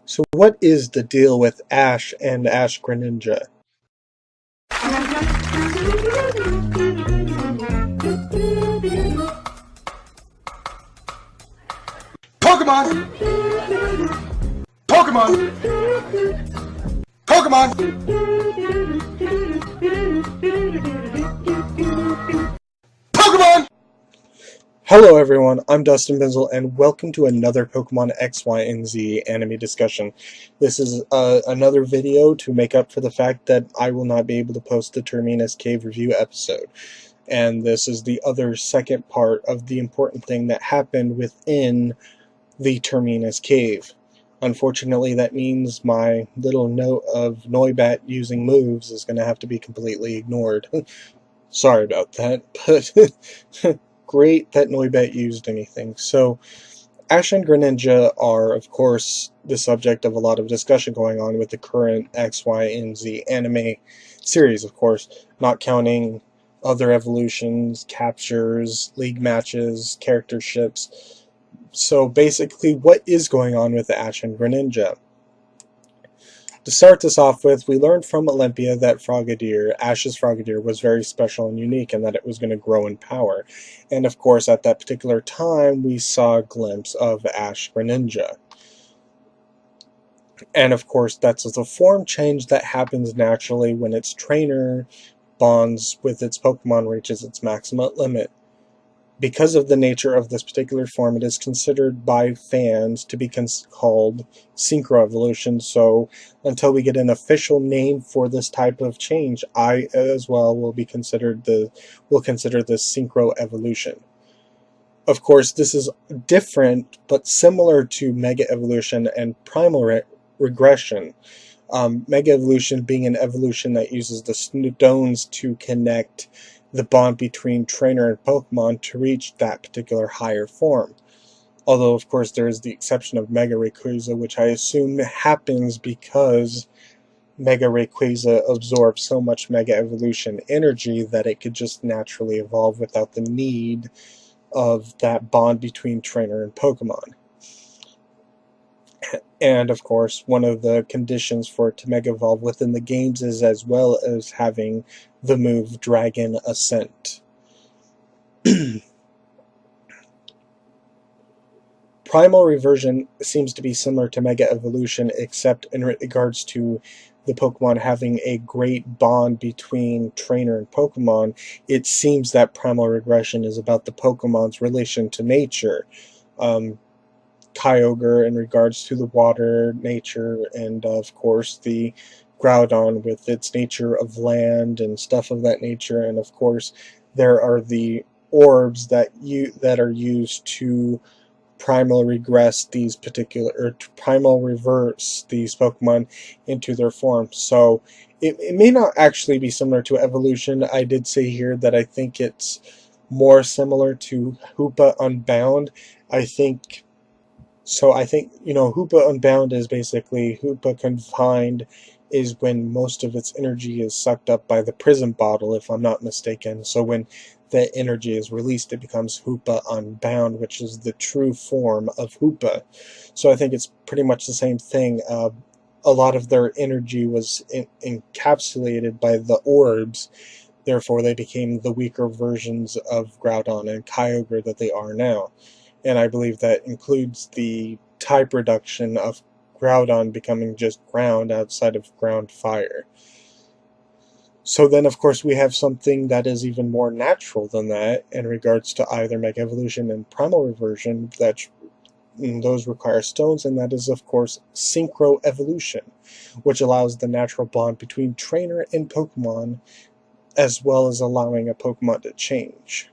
So what is the deal with Ash and Ash Greninja? Pokemon! Pokemon! Pokemon! Pokemon! Hello everyone, I'm Dustin Benzel and welcome to another Pokemon XY&Z anime discussion. This is another video to make up for the fact that I will not be able to post the Terminus Cave review episode. And this is the other second part of the important thing that happened within the Terminus Cave. Unfortunately, that means my little note of Noibat using moves is going to have to be completely ignored. Sorry about that, but great that Noibat used anything. So, Ash and Greninja are, of course, the subject of a lot of discussion going on with the current XY&Z anime series, of course, not counting other evolutions, captures, league matches, character ships. So basically, what is going on with Ash and Greninja? To start this off with, we learned from Olympia that Frogadier, Ash's Frogadier, was very special and unique and that it was going to grow in power. And of course, at that particular time, we saw a glimpse of Ash Greninja. And of course, that's the form change that happens naturally when its trainer bonds with its Pokemon reaches its maximum limit. Because of the nature of this particular form, it is considered by fans to be called synchroevolution. So until we get an official name for this type of change, I as well will consider this synchroevolution. Of course, this is different but similar to Mega Evolution and Primal Regression. Mega Evolution being an evolution that uses the stones to connect the bond between trainer and Pokemon to reach that particular higher form. Although, of course, there is the exception of Mega Rayquaza, which I assume happens because Mega Rayquaza absorbs so much Mega Evolution energy that it could just naturally evolve without the need of that bond between trainer and Pokemon. And of course, one of the conditions for it to Mega Evolve within the games is as well as having the move Dragon Ascent. Primal Reversion seems to be similar to Mega Evolution, except in regards to the Pokemon having a great bond between trainer and Pokemon. It seems that Primal Regression is about the Pokemon's relation to nature. Kyogre in regards to the water nature, and of course the Groudon with its nature of land and stuff of that nature. And of course there are the orbs that are used to primal regress these particular, or to primal reverse these Pokemon into their form. So it may not actually be similar to evolution. I did say here that I think it's more similar to Hoopa Unbound. I think, Hoopa Unbound is basically Hoopa Confined is when most of its energy is sucked up by the prison bottle, if I'm not mistaken. So when that energy is released, it becomes Hoopa Unbound, which is the true form of Hoopa. So I think it's pretty much the same thing. A lot of their energy was encapsulated by the orbs. Therefore, they became the weaker versions of Groudon and Kyogre that they are now. And I believe that includes the type reduction of Groudon becoming just ground outside of ground fire. So then, of course, we have something that is even more natural than that in regards to either Mega Evolution and Primal Reversion, that those require stones, and that is, of course, Synchro Evolution, which allows the natural bond between trainer and Pokemon, as well as allowing a Pokemon to change.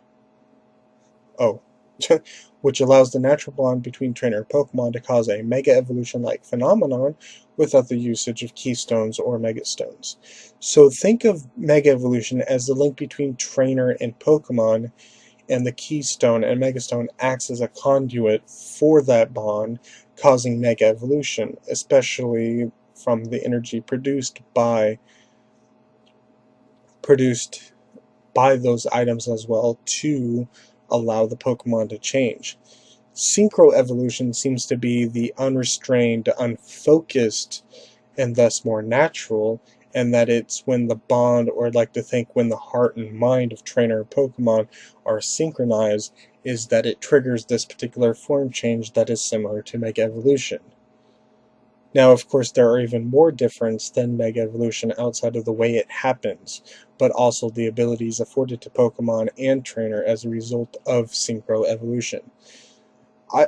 Which allows the natural bond between trainer and Pokemon to cause a Mega Evolution-like phenomenon without the usage of Keystones or Megastones. So think of Mega Evolution as the link between trainer and Pokemon, and the Keystone and Megastone acts as a conduit for that bond, causing Mega Evolution, especially from the energy produced by those items as well, to allow the Pokemon to change. Synchro evolution seems to be the unrestrained, unfocused, and thus more natural, and that it's when the bond, or I'd like to think when the heart and mind of trainer and Pokemon are synchronized, is that it triggers this particular form change that is similar to Mega Evolution. Now, of course, there are even more difference than Mega Evolution outside of the way it happens, but also the abilities afforded to Pokemon and Trainer as a result of Synchro Evolution.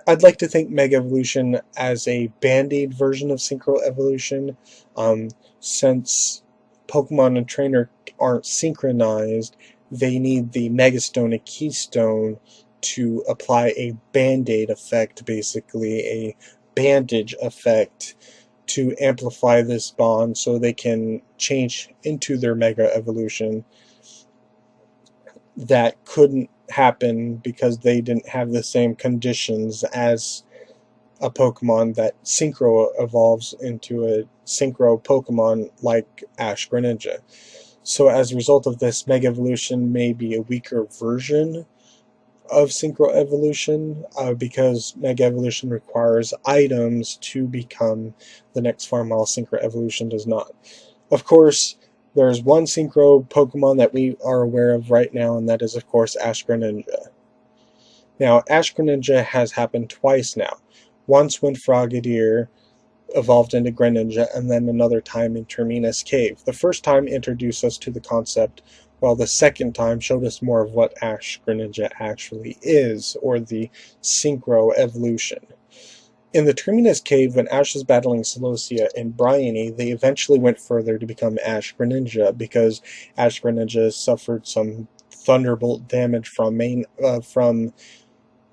I'd like to think Mega Evolution as a band-aid version of Synchro Evolution, since Pokemon and Trainer aren't synchronized, they need the Megastone and Keystone to apply a band-aid effect, basically a bandage effect, to amplify this bond so they can change into their Mega Evolution. That couldn't happen because they didn't have the same conditions as a Pokemon that Synchro evolves into a Synchro Pokemon like Ash Greninja. So as a result of this, Mega Evolution may be a weaker version of Synchro Evolution, because Mega Evolution requires items to become the next form, while Synchro Evolution does not. Of course, there's one Synchro Pokemon that we are aware of right now, and that is, of course, Ash Greninja. Now, Ash Greninja has happened twice now. Once when Frogadier evolved into Greninja, and then another time in Terminus Cave. The first time introduced us to the concept, while the second time showed us more of what Ash Greninja actually is, or the Synchro Evolution. In the Terminus Cave, when Ash was battling Celosia and Bryony, they eventually went further to become Ash Greninja, because Ash Greninja suffered some thunderbolt damage from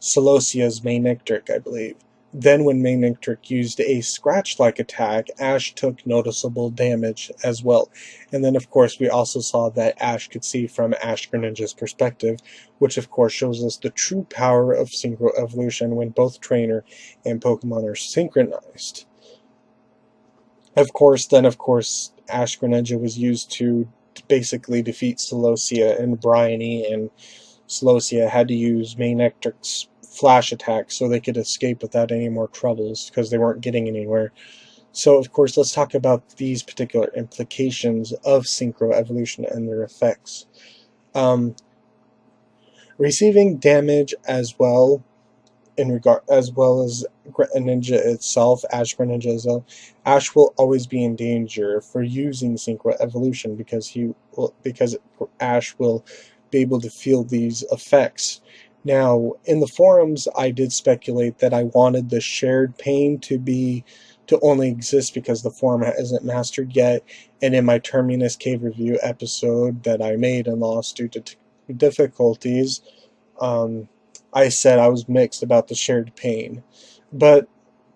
Celosia's Manectric, I believe. Then when Manectric used a scratch-like attack, Ash took noticeable damage as well. And then of course we also saw that Ash could see from Ash Greninja's perspective, which of course shows us the true power of Synchro Evolution when both trainer and Pokemon are synchronized. Of course, Ash Greninja was used to basically defeat Celosia and Bryony, and Celosia had to use Manectric's flash attack so they could escape without any more troubles, because they weren't getting anywhere. So of course, let's talk about these particular implications of Synchro Evolution and their effects. Receiving damage as well as Greninja itself, Ash Greninja itself, Ash will always be in danger for using Synchro Evolution, because Ash will be able to feel these effects. Now, in the forums, I did speculate that I wanted the shared pain to only exist because the forum isn't mastered yet, and in my Terminus Cave review episode that I made and lost due to difficulties, I said I was mixed about the shared pain. But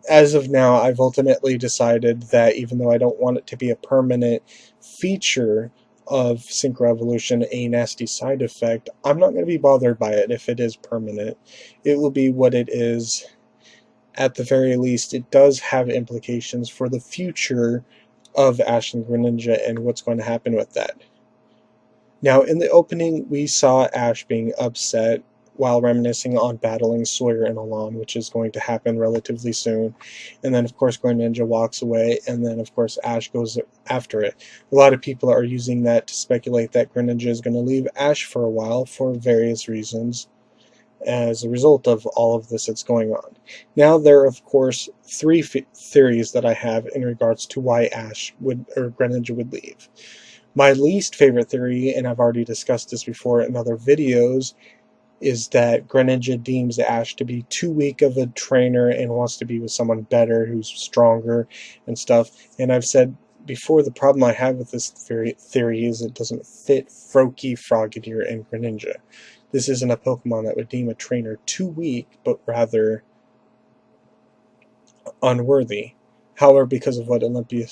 as of now, I've ultimately decided that even though I don't want it to be a permanent feature of Synchro Evolution, a nasty side effect, I'm not going to be bothered by it if it is permanent. It will be what it is. At the very least, it does have implications for the future of Ash and Greninja and what's going to happen with that. Now, in the opening, we saw Ash being upset while reminiscing on battling Sawyer and Alon, which is going to happen relatively soon. And then, of course, Greninja walks away, and then, of course, Ash goes after it. A lot of people are using that to speculate that Greninja is going to leave Ash for a while for various reasons as a result of all of this that's going on. Now, there are, of course, three theories that I have in regards to why Greninja would leave. My least favorite theory, and I've already discussed this before in other videos, is that Greninja deems Ash to be too weak of a trainer and wants to be with someone better, who's stronger and stuff. And I've said before, the problem I have with this theory is it doesn't fit Froakie, Frogadier, and Greninja. This isn't a Pokemon that would deem a trainer too weak, but rather unworthy. However, because of what Olympia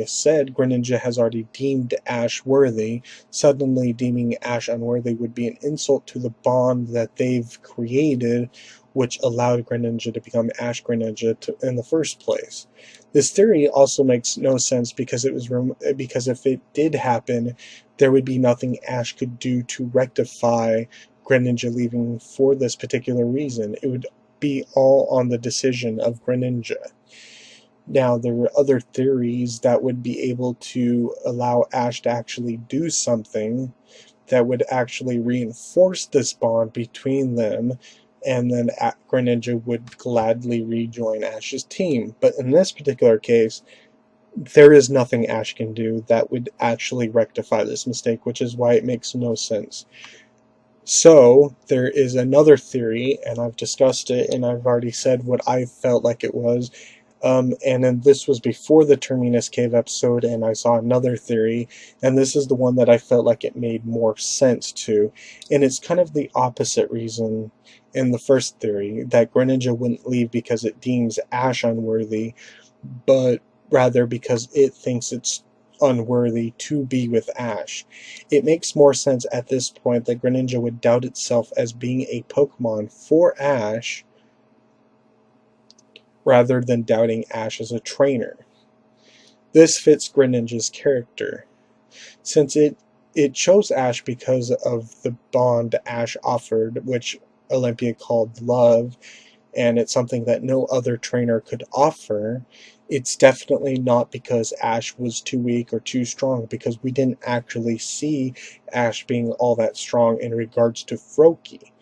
said, Greninja has already deemed Ash worthy. Suddenly deeming Ash unworthy would be an insult to the bond that they've created, which allowed Greninja to become Ash Greninja in the first place. This theory also makes no sense because if it did happen, there would be nothing Ash could do to rectify Greninja leaving for this particular reason. It would be all on the decision of Greninja. Now, there are other theories that would be able to allow Ash to actually do something that would actually reinforce this bond between them, and then Greninja would gladly rejoin Ash's team. But in this particular case, there is nothing Ash can do that would actually rectify this mistake, which is why it makes no sense. So, there is another theory, and I've discussed it, and I've already said what I felt like it was. And then this was before the Terminus Cave episode, and I saw another theory, and this is the one that I felt like it made more sense to. And it's kind of the opposite reason in the first theory, that Greninja wouldn't leave because it deems Ash unworthy, but rather because it thinks it's unworthy to be with Ash. It makes more sense at this point that Greninja would doubt itself as being a Pokemon for Ash, rather than doubting Ash as a trainer. This fits Greninja's character, since it chose Ash because of the bond Ash offered, which Olympia called love, and it's something that no other trainer could offer. It's definitely not because Ash was too weak or too strong, because we didn't actually see Ash being all that strong in regards to Froakie.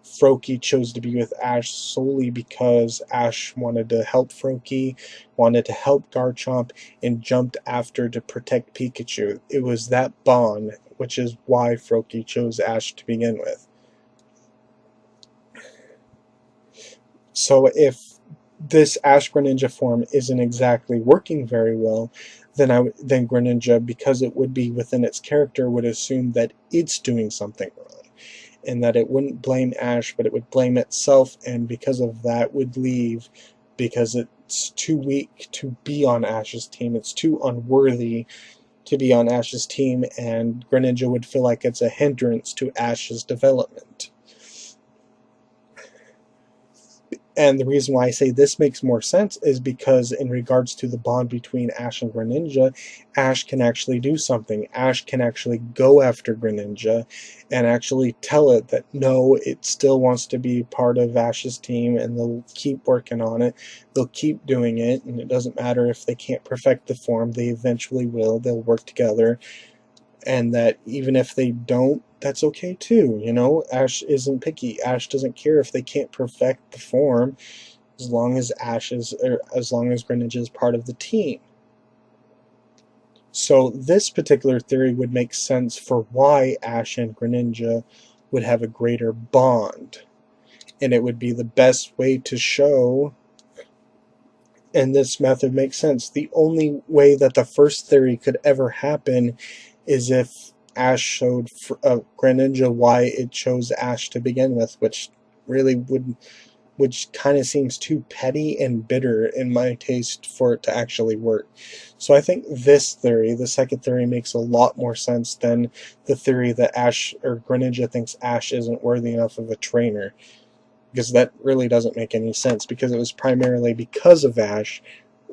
Froakie chose to be with Ash solely because Ash wanted to help Froakie, wanted to help Garchomp, and jumped after to protect Pikachu. It was that bond, which is why Froakie chose Ash to begin with. So if this Ash Greninja form isn't exactly working very well, then Greninja, because it would be within its character, would assume that it's doing something wrong, and that it wouldn't blame Ash, but it would blame itself, and because of that would leave, because it's too weak to be on Ash's team, it's too unworthy to be on Ash's team, and Greninja would feel like it's a hindrance to Ash's development. And the reason why I say this makes more sense is because in regards to the bond between Ash and Greninja, Ash can actually do something. Ash can actually go after Greninja and actually tell it that no, it still wants to be part of Ash's team, and they'll keep working on it. They'll keep doing it, and it doesn't matter if they can't perfect the form, they eventually will. They'll work together. And that even if they don't, that's okay too. You know, Ash isn't picky. Ash doesn't care if they can't perfect the form, as long as as long as Greninja is part of the team. So this particular theory would make sense for why Ash and Greninja would have a greater bond, and it would be the best way to show. And this method makes sense. The only way that the first theory could ever happen is if Ash showed Greninja why it chose Ash to begin with, which kind of seems too petty and bitter in my taste for it to actually work. So I think this theory, the second theory, makes a lot more sense than the theory that Ash or Greninja thinks Ash isn't worthy enough of a trainer, because that really doesn't make any sense, because it was primarily because of Ash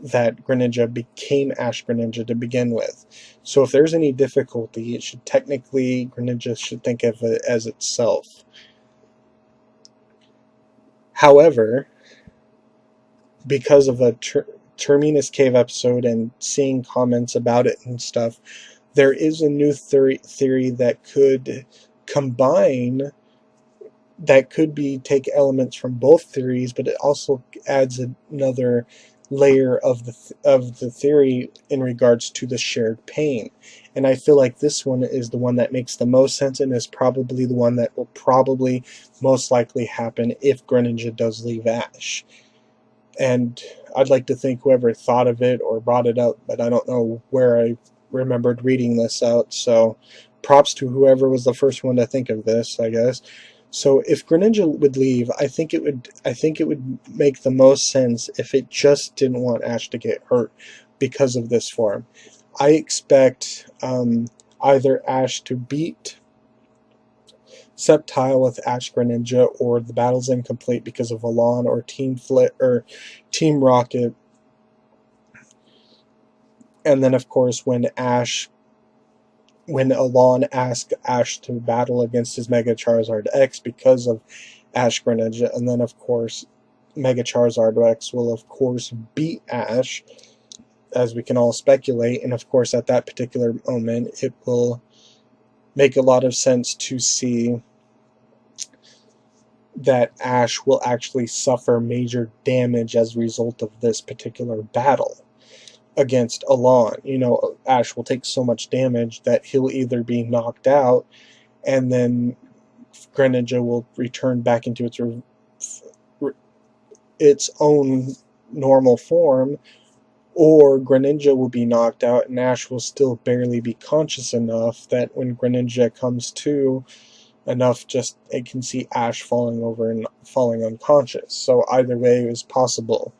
that Greninja became Ash Greninja to begin with. So if there's any difficulty, Greninja should think of it as itself. However, because of a Terminus Cave episode and seeing comments about it and stuff, there is a new theory that could combine, that could take elements from both theories, but it also adds another layer of the theory in regards to the shared pain. And I feel like this one is the one that makes the most sense, and is probably the one that will probably most likely happen if Greninja does leave Ash. And I'd like to thank whoever thought of it or brought it up, but I don't know where I remembered reading this out, so props to whoever was the first one to think of this, I guess. So if Greninja would leave, I think it would make the most sense if it just didn't want Ash to get hurt because of this form. I expect either Ash to beat Sceptile with Ash Greninja, or the battle's incomplete because of Alon or Team Rocket. And then of course when Ash when Alon asked Ash to battle against his Mega Charizard X because of Ash Greninja, and then of course Mega Charizard X will of course beat Ash, as we can all speculate, and of course at that particular moment it will make a lot of sense to see that Ash will actually suffer major damage as a result of this particular battle against Alon. Ash will take so much damage that he'll either be knocked out, and then Greninja will return back into its own normal form, or Greninja will be knocked out and Ash will still barely be conscious enough that when Greninja comes to enough, just it can see Ash falling over and falling unconscious. So either way is possible.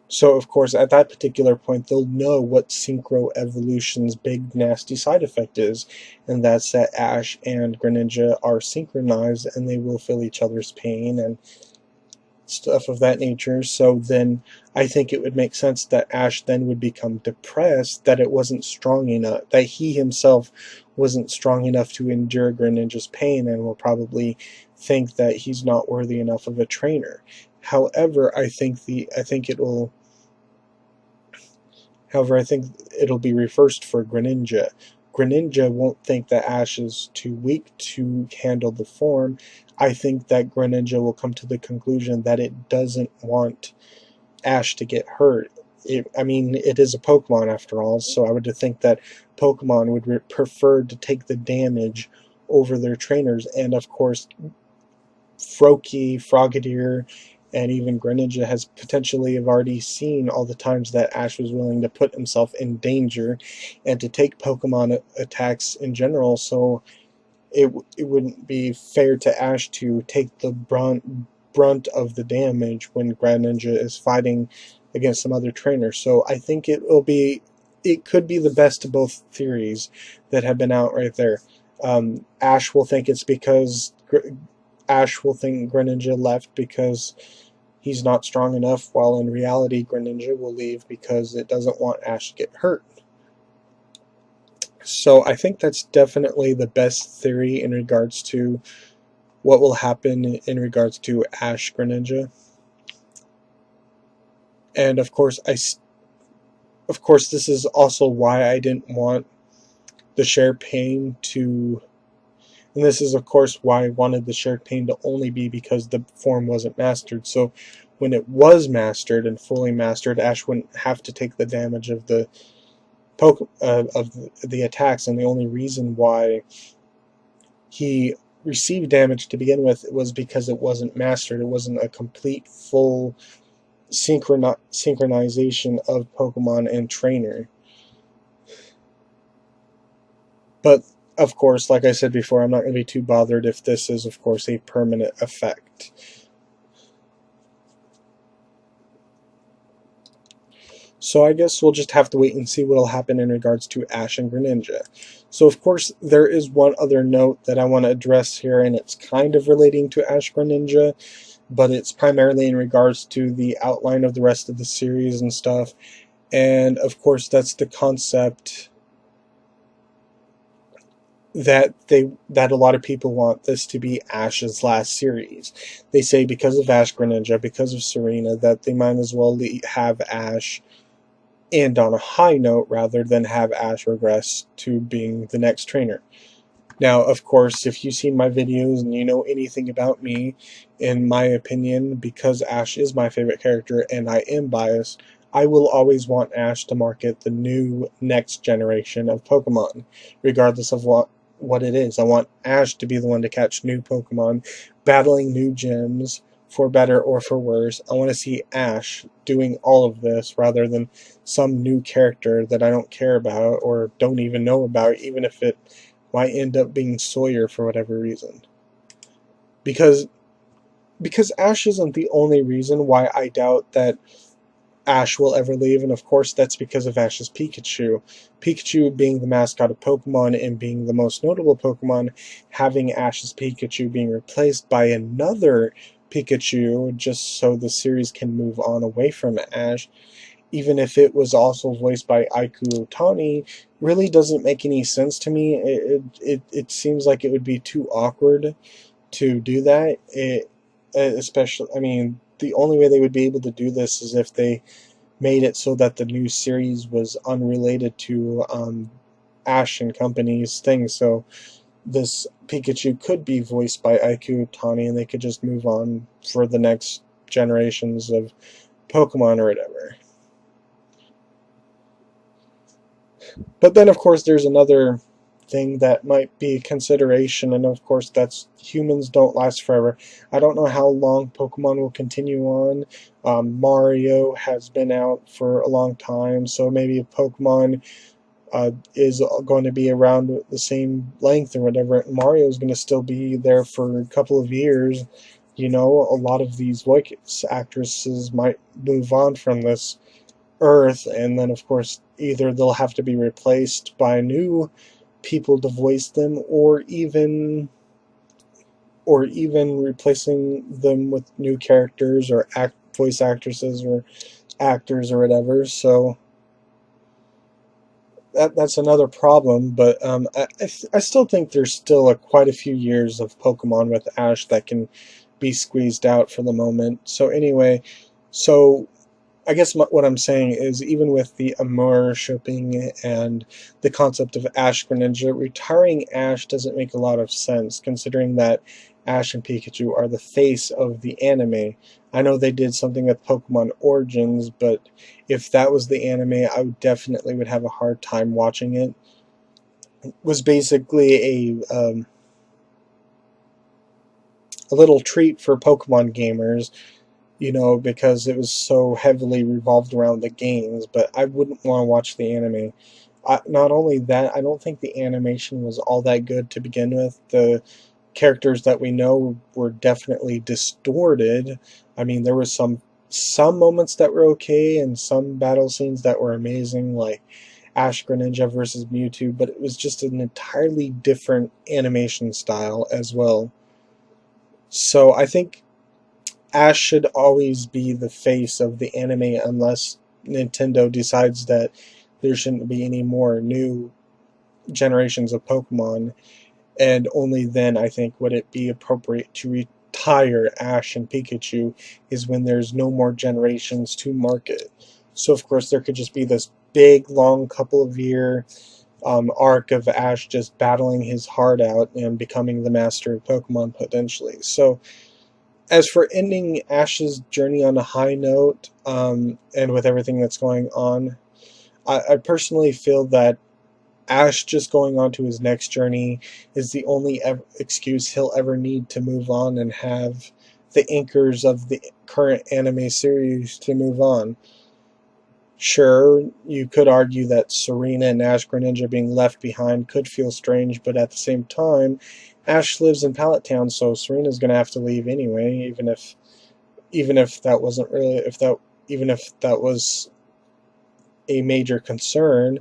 So of course at that particular point they'll know what Synchro Evolution's big nasty side effect is, and that's that Ash and Greninja are synchronized and they will feel each other's pain and stuff of that nature. So then I think it would make sense that Ash then would become depressed that it wasn't strong enough, that he himself wasn't strong enough to endure Greninja's pain, and will probably think that he's not worthy enough of a trainer. However, I think it'll be reversed for Greninja. Greninja won't think that Ash is too weak to handle the form. I think that Greninja will come to the conclusion that it doesn't want Ash to get hurt. It is a Pokemon after all, so I would think that Pokemon would prefer to take the damage over their trainers, and of course Froakie, Frogadier, and even Greninja has potentially have already seen all the times that Ash was willing to put himself in danger and to take Pokemon attacks in general, so it wouldn't be fair to Ash to take the brunt of the damage when Greninja is fighting against some other trainer. So I think it could be the best of both theories that have been out right there. Ash will think it's because Ash will think Greninja left because he's not strong enough, while in reality Greninja will leave because it doesn't want Ash to get hurt. So I think that's definitely the best theory in regards to what will happen in regards to Ash Greninja. And of course this is also why I didn't want the shared pain to, and this is of course why I wanted the shared pain to only be because the form wasn't mastered. So when it was mastered and fully mastered, Ash wouldn't have to take the damage of the attacks, and the only reason why he received damage to begin with was because it wasn't mastered. It wasn't a complete, full synchronization of Pokemon and trainer. But of course, like I said before, I'm not going to be too bothered if this is of course a permanent effect. So I guess we'll just have to wait and see what will happen in regards to Ash and Greninja. So of course there is one other note that I want to address here, and it's kind of relating to Ash Greninja, but it's primarily in regards to the outline of the rest of the series and stuff. And of course that's the concept that a lot of people want this to be Ash's last series. They say because of Ash Greninja, because of Serena, that they might as well have Ash end on a high note rather than have Ash regress to being the next trainer. Now, of course, if you've seen my videos and you know anything about me, in my opinion, because Ash is my favorite character and I am biased, I will always want Ash to market the new next generation of Pokemon, regardless of what it is. I want Ash to be the one to catch new Pokemon, battling new gyms, for better or for worse. I want to see Ash doing all of this rather than some new character that I don't care about or don't even know about, even if it might end up being Sawyer for whatever reason. Because Ash isn't the only reason why I doubt that Ash will ever leave, and of course that's because of Ash's Pikachu. Pikachu being the mascot of Pokemon and being the most notable Pokemon, having Ash's Pikachu being replaced by another Pikachu just so the series can move on away from Ash even if it was also voiced by Aiku Otani, really doesn't make any sense to me. It seems like it would be too awkward to do that. Especially, I mean, the only way they would be able to do this is if they made it so that the new series was unrelated to Ash and Company's thing. So this Pikachu could be voiced by Aiku Otani, and they could just move on for the next generations of Pokemon or whatever. But then, of course, there's another thing that might be a consideration, and of course, that's humans don't last forever. I don't know how long Pokemon will continue on. Mario has been out for a long time, so maybe if Pokemon is going to be around the same length or whatever, Mario is going to still be there for a couple of years. You know, a lot of these voice actresses might move on from this earth, and then of course either they'll have to be replaced by new people to voice them, or even replacing them with new characters or voice actresses or actors or whatever. So that's another problem. But I still think there's still quite a few years of Pokemon with Ash that can be squeezed out for the moment. So anyway, so I guess what I'm saying is, even with the Amur shipping and the concept of Ash Greninja, retiring Ash doesn't make a lot of sense, considering that Ash and Pikachu are the face of the anime. I know they did something with Pokemon Origins, but if that was the anime, I would definitely would have a hard time watching it. It was basically a little treat for Pokemon gamers, you know, because it was so heavily revolved around the games, but I wouldn't want to watch the anime. Not only that, I don't think the animation was all that good to begin with. The characters that we know were definitely distorted. I mean, there was some moments that were okay and some battle scenes that were amazing, like Ash Greninja versus Mewtwo, but it was just an entirely different animation style as well. So I think Ash should always be the face of the anime unless Nintendo decides that there shouldn't be any more new generations of Pokemon, and only then I think would it be appropriate to retire Ash and Pikachu, is when there's no more generations to market. So of course there could just be this big long couple of year arc of Ash just battling his heart out and becoming the master of Pokemon potentially. So as for ending Ash's journey on a high note, and with everything that's going on, I personally feel that Ash just going on to his next journey is the only excuse he'll ever need to move on and have the anchors of the current anime series to move on. Sure, you could argue that Serena and Ash Greninja being left behind could feel strange, but at the same time, Ash lives in Pallet Town, so Serena's gonna have to leave anyway, even if that wasn't really if that even if that was a major concern.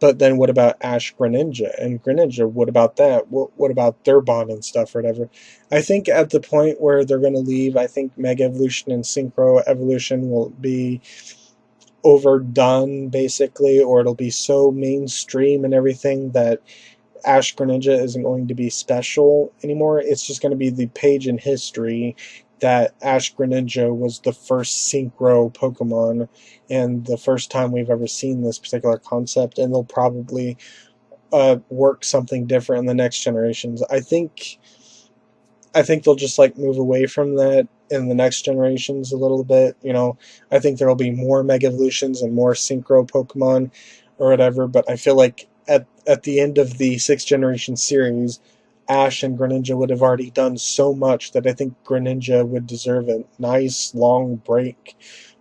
But then what about Ash Greninja and Greninja? What about that? What about their bond and stuff or whatever? I think at the point where they're going to leave, I think Mega Evolution and Synchro Evolution will be overdone basically, or it'll be so mainstream and everything that Ash Greninja isn't going to be special anymore. It's just going to be the page in history that Ash Greninja was the first synchro Pokemon and the first time we've ever seen this particular concept, and they'll probably work something different in the next generations. I think they'll just like move away from that in the next generations a little bit. You know, I think there will be more Mega Evolutions and more Synchro Pokemon or whatever, but I feel like at the end of the sixth generation series, Ash and Greninja would have already done so much that I think Greninja would deserve a nice long break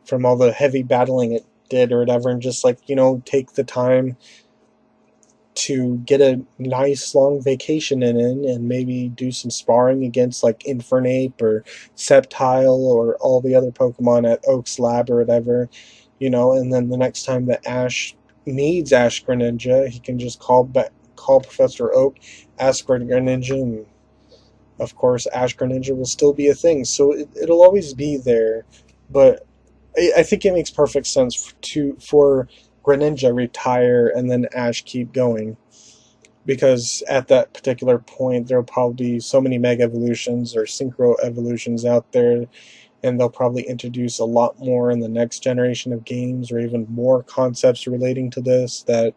from all the heavy battling it did or whatever, and just like, you know, take the time to get a nice long vacation in and maybe do some sparring against like Infernape or Sceptile or all the other Pokemon at Oak's lab or whatever, you know, and then the next time that Ash needs Ash Greninja, he can just call Professor Oak, ask for Greninja, and of course Ash Greninja will still be a thing. So it'll always be there, but I think it makes perfect sense for Greninja retire and then Ash keep going, because at that particular point there'll probably be so many Mega Evolutions or Synchro Evolutions out there, and they'll probably introduce a lot more in the next generation of games, or even more concepts relating to this, that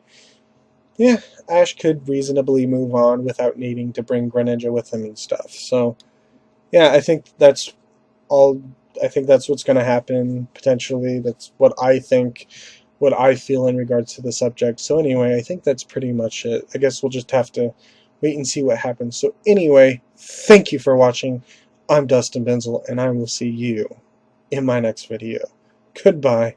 yeah, Ash could reasonably move on without needing to bring Greninja with him and stuff. So yeah, I think that's all. I think that's what's going to happen potentially. That's what I think, what I feel in regards to the subject. So anyway, I think that's pretty much it. I guess we'll just have to wait and see what happens. So anyway, thank you for watching. I'm Dustin Benzel, and I will see you in my next video. Goodbye.